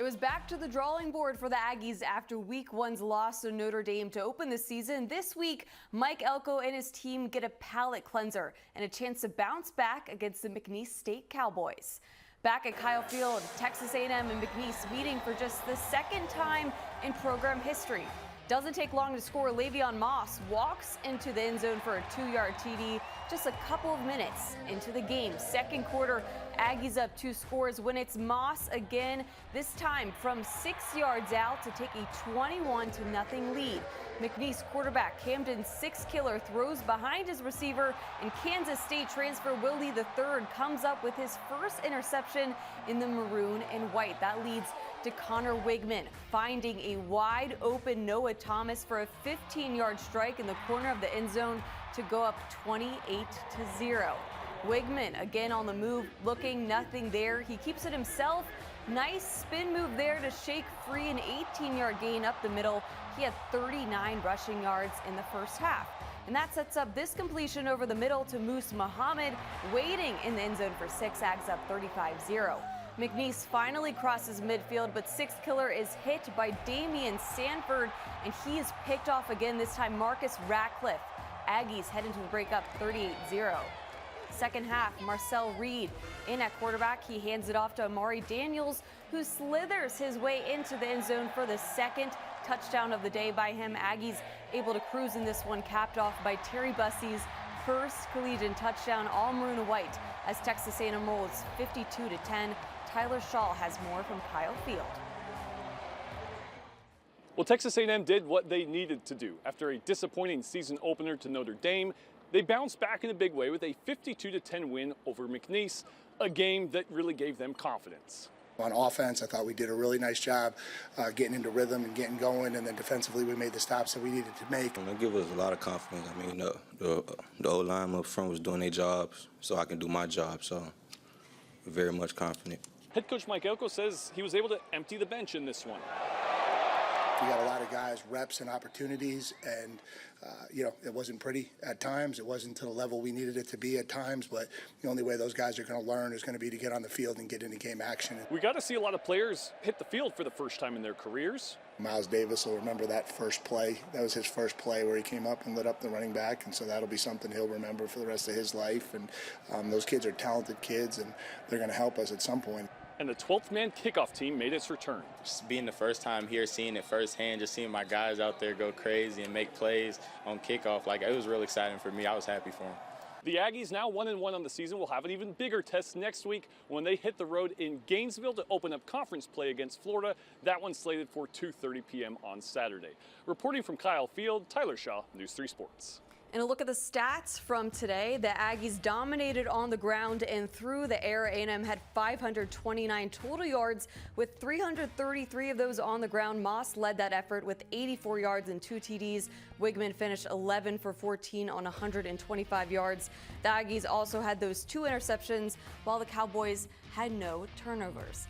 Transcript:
It was back to the drawing board for the Aggies after Week 1's loss to Notre Dame to open the season. This week, Mike Elko and his team get a palate cleanser and a chance to bounce back against the McNeese State Cowboys. Back at Kyle Field, Texas A&M and McNeese meeting for just the second time in program history. Doesn't take long to score. Le'Veon Moss walks into the end zone for a 2-yard TD just a couple of minutes into the game. Second quarter, Aggies up 2 scores when it's Moss again, this time from 6 yards out to take a 21-0 lead. McNeese quarterback Camden Six-Killer throws behind his receiver, and Kansas State transfer Willie III comes up with his first interception in the maroon and white. That leads to Connor Wigman finding a wide open Noah Thomas for a 15-yard strike in the corner of the end zone to go up 28-0. Wigman again on the move, looking nothing there. He keeps it himself. Nice spin move there to shake free an 18-yard gain up the middle. He had 39 rushing yards in the first half. And that sets up this completion over the middle to Moose Muhammad, waiting in the end zone for 6. Aggies up 35-0. McNeese finally crosses midfield, but Six-Killer is hit by Damian Sanford, and he is picked off again, this time Marcus Ratcliffe. Aggies head into the break up 38-0. Second half, Marcel Reed in at quarterback. He hands it off to Amari Daniels, who slithers his way into the end zone for the second touchdown of the day by him. Aggies able to cruise in this one, capped off by Terry Bussey's first collegiate touchdown, all maroon and white, as Texas A&M rolls 52-10. Tyler Shaw has more from Kyle Field. Well, Texas A&M did what they needed to do. After a disappointing season opener to Notre Dame, they bounced back in a big way with a 52-10 win over McNeese, a game that really gave them confidence. On offense, I thought we did a really nice job getting into rhythm and getting going, and then defensively we made the stops that we needed to make. It gave us a lot of confidence. I mean, the O-line up front was doing their jobs, so I can do my job, so we're very much confident. Head coach Mike Elko says he was able to empty the bench in this one. We got a lot of guys, reps and opportunities, and it wasn't pretty at times. It wasn't to the level we needed it to be at times, but the only way those guys are going to learn is going to be to get on the field and get into game action. We got to see a lot of players hit the field for the first time in their careers. Miles Davis will remember that first play. That was his first play where he came up and lit up the running back, and so that'll be something he'll remember for the rest of his life. And those kids are talented kids, and they're going to help us at some point. And the 12th man kickoff team made its return. Just being the first time here, seeing it firsthand, just seeing my guys out there go crazy and make plays on kickoff, it was real exciting for me. I was happy for them. The Aggies, now 1-1 on the season, will have an even bigger test next week when they hit the road in Gainesville to open up conference play against Florida. That one's slated for 2:30 p.m. on Saturday. Reporting from Kyle Field, Tyler Shaw, News 3 Sports. And a look at the stats from today. The Aggies dominated on the ground and through the air. A&M had 529 total yards, with 333 of those on the ground. Moss led that effort with 84 yards and 2 TDs. Wigman finished 11 for 14 on 125 yards. The Aggies also had those 2 interceptions, while the Cowboys had no turnovers.